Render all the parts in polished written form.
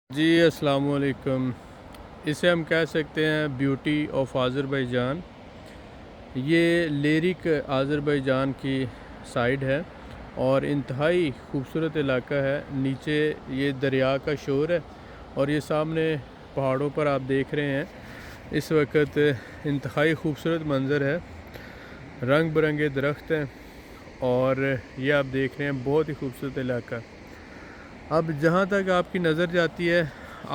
جی السلام علیکم۔ اسے ہم کہہ سکتے ہیں بیوٹی آف آذربائیجان۔ یہ لیرک آذربائیجان کی سائڈ ہے اور انتہائی خوبصورت علاقہ ہے۔ نیچے یہ دریا کا شور ہے اور یہ سامنے پہاڑوں پر آپ دیکھ رہے ہیں اس وقت انتہائی خوبصورت منظر ہے، رنگ برنگے درخت ہیں اور یہ آپ دیکھ رہے ہیں بہت ہی خوبصورت علاقہ۔ اب جہاں تک آپ کی نظر جاتی ہے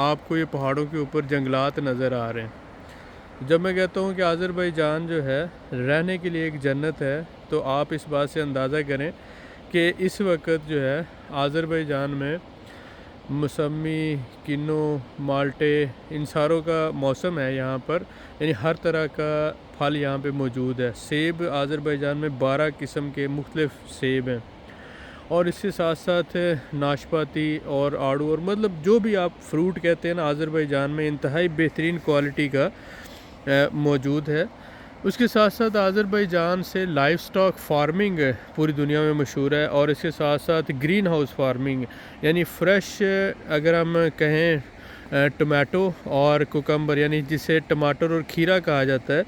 آپ کو یہ پہاڑوں کے اوپر جنگلات نظر آ رہے ہیں۔ جب میں کہتا ہوں کہ آذربائیجان جو ہے رہنے کے لیے ایک جنت ہے تو آپ اس بات سے اندازہ کریں کہ اس وقت جو ہے آذربائیجان میں موسمی، کنو، مالٹے ان ساروں کا موسم ہے یہاں پر، یعنی ہر طرح کا پھل یہاں پہ موجود ہے۔ سیب آذربائیجان میں 12 قسم کے مختلف سیب ہیں اور اس کے ساتھ ساتھ ناشپاتی اور آڑو اور مطلب جو بھی آپ فروٹ کہتے ہیں نا آذربائیجان میں انتہائی بہترین کوالٹی کا موجود ہے۔ اس کے ساتھ ساتھ آذربائیجان سے لائف سٹاک فارمنگ پوری دنیا میں مشہور ہے اور اس کے ساتھ ساتھ گرین ہاؤس فارمنگ، یعنی فریش اگر ہم کہیں ٹمیٹو اور کوکمبر، یعنی جسے ٹماٹر اور کھیرا کہا جاتا ہے،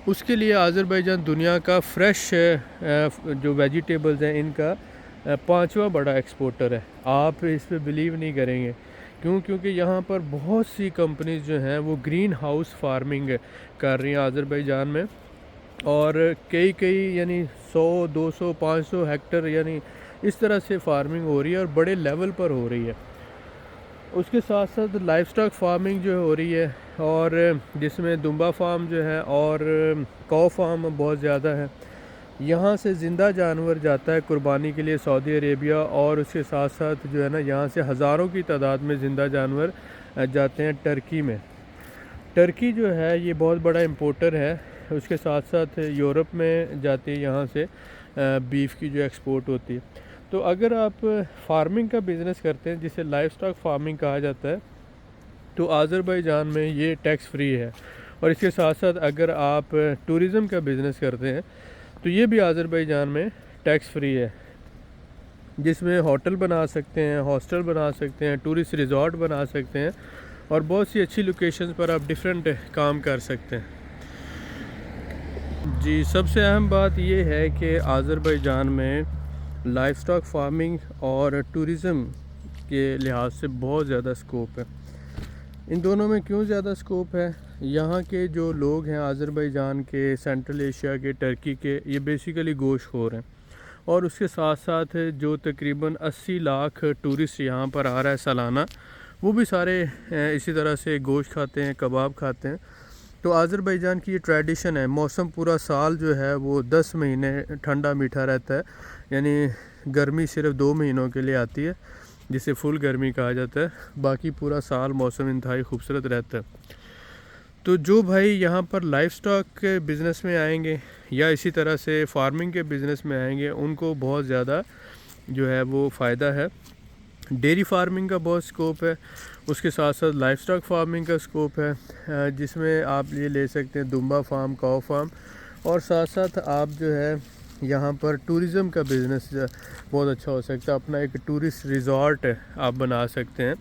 اس کے لیے آذربائیجان دنیا کا فریش جو ویجیٹیبلز ہیں ان کا 5واں بڑا ایکسپورٹر ہے۔ آپ اس پہ بلیو نہیں کریں گے کیونکہ یہاں پر بہت سی کمپنیز جو ہیں وہ گرین ہاؤس فارمنگ کر رہی ہیں آذربائیجان میں، اور کئی یعنی 100، 200، 500 ہیکٹر یعنی اس طرح سے فارمنگ ہو رہی ہے اور بڑے لیول پر ہو رہی ہے۔ اس کے ساتھ ساتھ لائف سٹاک فارمنگ جو ہو رہی ہے اور جس میں دمبا فارم جو ہے اور کو فارم بہت زیادہ ہے۔ یہاں سے زندہ جانور جاتا ہے قربانی کے لیے سعودی عربیہ، اور اس کے ساتھ ساتھ جو ہے نا یہاں سے ہزاروں کی تعداد میں زندہ جانور جاتے ہیں ٹرکی میں۔ ٹرکی جو ہے یہ بہت بڑا امپورٹر ہے، اس کے ساتھ ساتھ یورپ میں جاتی ہے یہاں سے بیف کی جو ایکسپورٹ ہوتی ہے۔ تو اگر آپ فارمنگ کا بزنس کرتے ہیں جسے لائف سٹاک فارمنگ کہا جاتا ہے تو آذربائیجان میں یہ ٹیکس فری ہے، اور اس کے ساتھ ساتھ اگر آپ ٹورزم کا بزنس کرتے ہیں تو یہ بھی آذربائیجان میں ٹیکس فری ہے، جس میں ہوٹل بنا سکتے ہیں، ہاسٹل بنا سکتے ہیں، ٹورسٹ ریزورٹ بنا سکتے ہیں اور بہت سی اچھی لوکیشنز پر آپ ڈیفرنٹ کام کر سکتے ہیں۔ جی سب سے اہم بات یہ ہے کہ آذربائیجان میں لائف سٹاک فارمنگ اور ٹورزم کے لحاظ سے بہت زیادہ سکوپ ہے۔ ان دونوں میں کیوں زیادہ سکوپ ہے؟ یہاں کے جو لوگ ہیں آذربائیجان کے، سینٹرل ایشیا کے، ٹرکی کے، یہ بیسیکلی گوشت خور ہیں، اور اس کے ساتھ ساتھ جو تقریباً 80 لاکھ ٹورسٹ یہاں پر آ رہا ہے سالانہ، وہ بھی سارے اسی طرح سے گوشت کھاتے ہیں، کباب کھاتے ہیں۔ تو آذربائیجان کی یہ ٹریڈیشن ہے، موسم پورا سال جو ہے وہ 10 مہینے ٹھنڈا میٹھا رہتا ہے، یعنی گرمی صرف 2 مہینوں کے لیے آتی ہے جسے فل گرمی کہا جاتا ہے، باقی پورا سال موسم انتہائی خوبصورت رہتا ہے۔ تو جو بھائی یہاں پر لائف سٹاک کے بزنس میں آئیں گے یا اسی طرح سے فارمنگ کے بزنس میں آئیں گے ان کو بہت زیادہ جو ہے وہ فائدہ ہے۔ ڈیری فارمنگ کا بہت سکوپ ہے، اس کے ساتھ ساتھ لائف سٹاک فارمنگ کا سکوپ ہے، جس میں آپ یہ لے سکتے ہیں دمبا فارم، کو فارم، اور ساتھ ساتھ آپ جو ہے یہاں پر ٹورزم کا بزنس بہت اچھا ہو سکتا ہے، اپنا ایک ٹورسٹ ریزورٹ آپ بنا سکتے ہیں،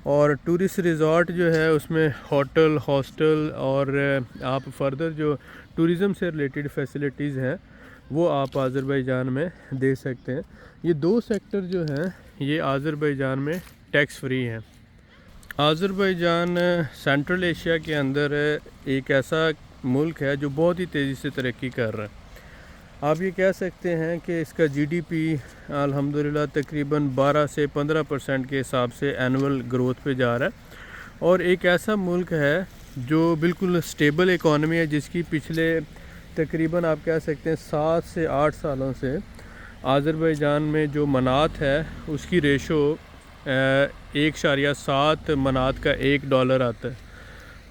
اور ٹورسٹ ریزورٹ جو ہے اس میں ہوٹل، ہاسٹل اور آپ فردر جو ٹورزم سے ریلیٹڈ فیسلٹیز ہیں وہ آپ آذربائیجان میں دے سکتے ہیں۔ یہ 2 سیکٹر جو ہیں یہ آذربائیجان میں ٹیکس فری ہیں۔ آذربائیجان سینٹرل ایشیا کے اندر ایک ایسا ملک ہے جو بہت ہی تیزی سے ترقی کر رہا ہے۔ آپ یہ کہہ سکتے ہیں کہ اس کا جی ڈی پی الحمدللہ تقریباً 12 سے 15% کے حساب سے اینول گروتھ پہ جا رہا ہے، اور ایک ایسا ملک ہے جو بالکل سٹیبل اکانومی ہے، جس کی پچھلے تقریباً آپ کہہ سکتے ہیں 7 سے 8 سالوں سے آذربائیجان میں جو منات ہے اس کی ریشو 1.7 منات کا $1 آتا ہے،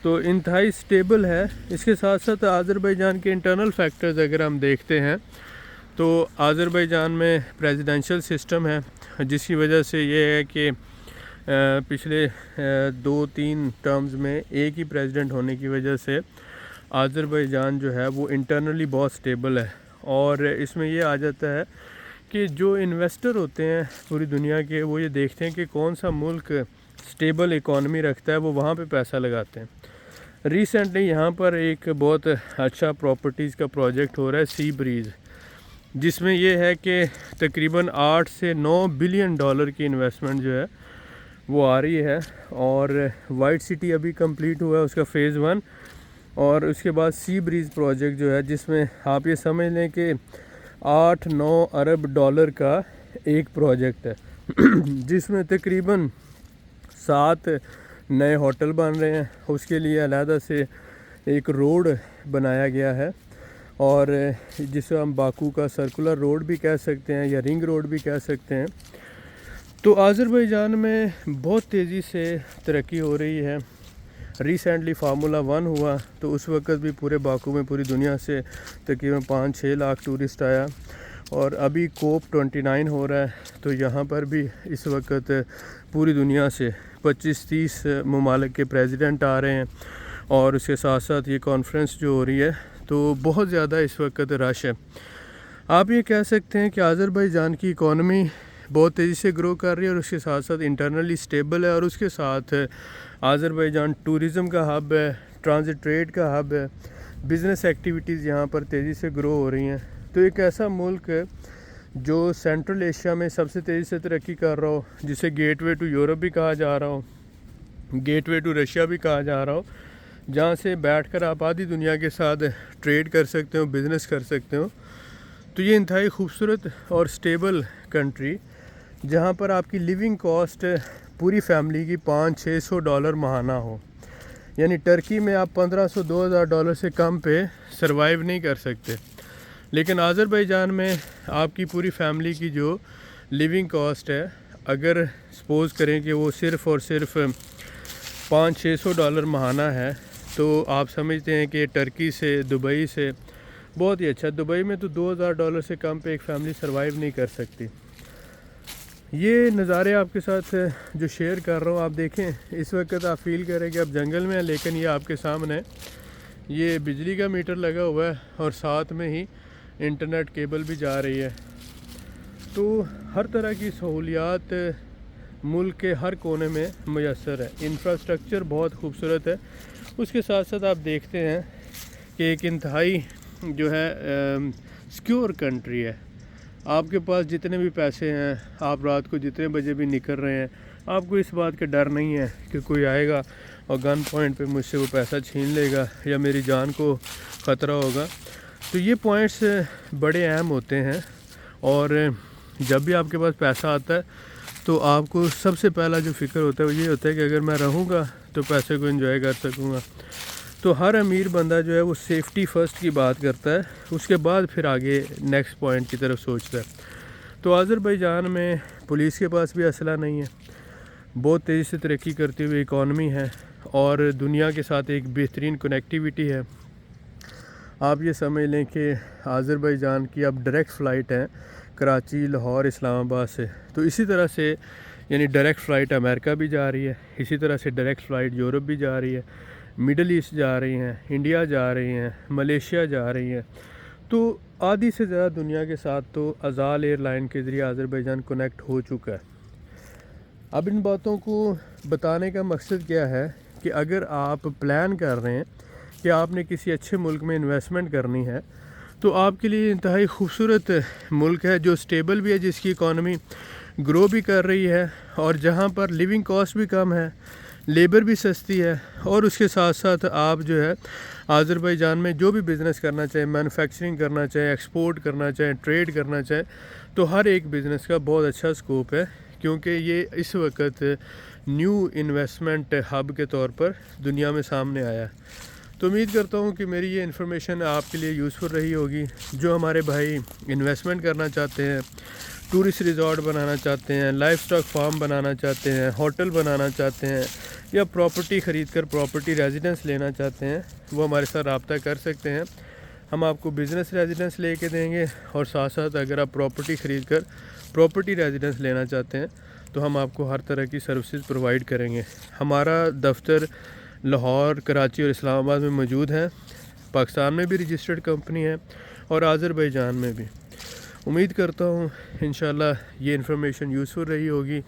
تو انتہائی سٹیبل ہے۔ اس کے ساتھ ساتھ آذربائیجان کے انٹرنل فیکٹرز اگر ہم دیکھتے ہیں تو آذربائیجان میں پریزیڈنشل سسٹم ہے، جس کی وجہ سے یہ ہے کہ پچھلے 2-3 ٹرمز میں ایک ہی پریزیڈنٹ ہونے کی وجہ سے آذربائیجان جو ہے وہ انٹرنلی بہت سٹیبل ہے، اور اس میں یہ آ جاتا ہے کہ جو انویسٹر ہوتے ہیں پوری دنیا کے وہ یہ دیکھتے ہیں کہ کون سا ملک سٹیبل اکانومی رکھتا ہے وہ وہاں پہ پیسہ لگاتے ہیں۔ ریسنٹلی یہاں پر ایک بہت اچھا پراپرٹیز کا پروجیکٹ ہو رہا ہے سی بریز، جس میں یہ ہے کہ تقریباً 8 سے 9 بلین ڈالر کی انویسٹمنٹ جو ہے وہ آ رہی ہے، اور وائٹ سٹی ابھی کمپلیٹ ہوا ہے اس کا فیز 1، اور اس کے بعد سی بریز پروجیکٹ جو ہے جس میں آپ یہ سمجھ لیں کہ 8-9 ارب ڈالر کا ایک پروجیکٹ ہے جس میں تقریباً 7 نئے ہوٹل بن رہے ہیں، اس کے لیے علیحدہ سے ایک روڈ بنایا گیا ہے، اور جسے ہم باکو کا سرکولر روڈ بھی کہہ سکتے ہیں یا رنگ روڈ بھی کہہ سکتے ہیں۔ تو آذربائیجان میں بہت تیزی سے ترقی ہو رہی ہے۔ ریسنٹلی فارمولا 1 ہوا تو اس وقت بھی پورے باکو میں پوری دنیا سے تقریباً 5-6 لاکھ ٹورسٹ آیا، اور ابھی کوپ 29 ہو رہا ہے تو یہاں پر بھی اس وقت پوری دنیا سے 25-30 ممالک کے پریزیڈنٹ آ رہے ہیں، اور اس کے ساتھ ساتھ یہ کانفرنس جو ہو رہی ہے تو بہت زیادہ اس وقت رش ہے۔ آپ یہ کہہ سکتے ہیں کہ آذربائیجان کی اکانومی بہت تیزی سے گرو کر رہی ہے، اور اس کے ساتھ ساتھ انٹرنلی سٹیبل ہے، اور اس کے ساتھ آذربائیجان ٹورزم کا ہب ہے، ٹرانزٹ ٹریڈ کا ہب ہے، بزنس ایکٹیویٹیز یہاں پر تیزی سے گرو ہو رہی ہیں۔ تو ایک ایسا ملک جو سینٹرل ایشیا میں سب سے تیزی سے ترقی کر رہا ہو، جسے گیٹ وے ٹو یورپ بھی کہا جا رہا ہو، گیٹ وے ٹو رشیا بھی کہا جا رہا ہو، جہاں سے بیٹھ کر آپ آدھی دنیا کے ساتھ ٹریڈ کر سکتے ہو، بزنس کر سکتے ہو، تو یہ انتہائی خوبصورت اور سٹیبل کنٹری، جہاں پر آپ کی لیونگ کاسٹ پوری فیملی کی $500-600 ماہانہ ہو، یعنی ٹرکی میں آپ 1500-2000 ڈالر سے کم پہ سروائیو نہیں کر سکتے، لیکن آذربائیجان میں آپ کی پوری فیملی کی جو لیونگ کاسٹ ہے، اگر سپوز کریں کہ وہ صرف اور صرف $500-600 ماہانہ ہے، تو آپ سمجھتے ہیں کہ ٹرکی سے، دبئی سے بہت ہی اچھا۔ دبئی میں تو $2000 سے کم پہ ایک فیملی سروائیو نہیں کر سکتی۔ یہ نظارے آپ کے ساتھ جو شیئر کر رہا ہوں، آپ دیکھیں اس وقت آپ فیل کریں کہ آپ جنگل میں ہیں، لیکن یہ آپ کے سامنے یہ بجلی کا میٹر لگا ہوا ہے، اور ساتھ میں ہی انٹرنیٹ کیبل بھی جا رہی ہے۔ تو ہر طرح کی سہولیات ملک کے ہر کونے میں میسر ہے، انفراسٹرکچر بہت خوبصورت ہے۔ اس کے ساتھ ساتھ آپ دیکھتے ہیں کہ ایک انتہائی جو ہے سیکیور کنٹری ہے۔ آپ کے پاس جتنے بھی پیسے ہیں، آپ رات کو جتنے بجے بھی نکل رہے ہیں، آپ کو اس بات کا ڈر نہیں ہے کہ کوئی آئے گا اور گن پوائنٹ پہ مجھ سے وہ پیسہ چھین لے گا یا میری جان کو خطرہ ہوگا۔ تو یہ پوائنٹس بڑے اہم ہوتے ہیں، اور جب بھی آپ کے پاس پیسہ آتا ہے تو آپ کو سب سے پہلا جو فکر ہوتا ہے وہ یہ ہوتا ہے کہ اگر میں رہوں گا تو پیسے کو انجوائے کر سکوں گا۔ تو ہر امیر بندہ جو ہے وہ سیفٹی فرسٹ کی بات کرتا ہے، اس کے بعد پھر آگے نیکسٹ پوائنٹ کی طرف سوچتا ہے۔ تو آذربائیجان میں پولیس کے پاس بھی اسلحہ نہیں ہے، بہت تیزی سے ترقی کرتی ہوئی اکانومی ہے، اور دنیا کے ساتھ ایک بہترین کنیکٹیویٹی ہے۔ آپ یہ سمجھ لیں کہ آذربائیجان کی اب ڈائریکٹ فلائٹ ہیں کراچی، لاہور، اسلام آباد سے، تو اسی طرح سے یعنی ڈائریکٹ فلائٹ امریکہ بھی جا رہی ہے، اسی طرح سے ڈائریکٹ فلائٹ یورپ بھی جا رہی ہے، مڈل ایسٹ جا رہی ہیں، انڈیا جا رہی ہیں، ملیشیا جا رہی ہیں۔ تو آدھی سے زیادہ دنیا کے ساتھ تو ازال ایئر لائن کے ذریعے آذربائیجان کنیکٹ ہو چکا ہے۔ اب ان باتوں کو بتانے کا مقصد کیا ہے کہ اگر آپ پلان کر رہے ہیں کہ آپ نے کسی اچھے ملک میں انویسٹمنٹ کرنی ہے، تو آپ کے لیے انتہائی خوبصورت ملک ہے، جو سٹیبل بھی ہے، جس کی اکانومی گرو بھی کر رہی ہے، اور جہاں پر لیونگ کاسٹ بھی کم ہے، لیبر بھی سستی ہے، اور اس کے ساتھ ساتھ آپ جو ہے آذربائیجان میں جو بھی بزنس کرنا چاہیں، مینوفیکچرنگ کرنا چاہیں، ایکسپورٹ کرنا چاہیں، ٹریڈ کرنا چاہیں، تو ہر ایک بزنس کا بہت اچھا سکوپ ہے، کیونکہ یہ اس وقت نیو انویسٹمنٹ ہب کے طور پر دنیا میں سامنے آیا ہے۔ تو امید کرتا ہوں کہ میری یہ انفارمیشن آپ کے لیے یوزفل رہی ہوگی۔ جو ہمارے بھائی انویسٹمنٹ کرنا چاہتے ہیں، ٹورسٹ ریزورٹ بنانا چاہتے ہیں، لائف سٹاک فارم بنانا چاہتے ہیں، ہوٹل بنانا چاہتے ہیں، یا پراپرٹی خرید کر پراپرٹی ریزیڈنس لینا چاہتے ہیں، وہ ہمارے ساتھ رابطہ کر سکتے ہیں۔ ہم آپ کو بزنس ریزیڈنس لے کے دیں گے، اور ساتھ ساتھ اگر آپ پراپرٹی خرید کر پراپرٹی ریزیڈنس لینا چاہتے ہیں تو ہم آپ کو ہر طرح کی سروسز پرووائڈ کریں گے۔ ہمارا دفتر لاہور، کراچی اور اسلام آباد میں موجود ہے، پاکستان میں بھی رجسٹرڈ کمپنی ہے، اور آذربائیجان میں بھی۔ امید کرتا ہوں انشاءاللہ یہ انفارمیشن یوزفل رہی ہوگی۔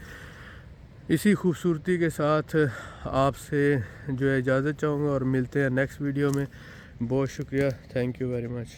اسی خوبصورتی کے ساتھ آپ سے جو ہے اجازت چاہوں گا، اور ملتے ہیں نیکسٹ ویڈیو میں. بہت شکریہ، تھینک یو ویری مچ.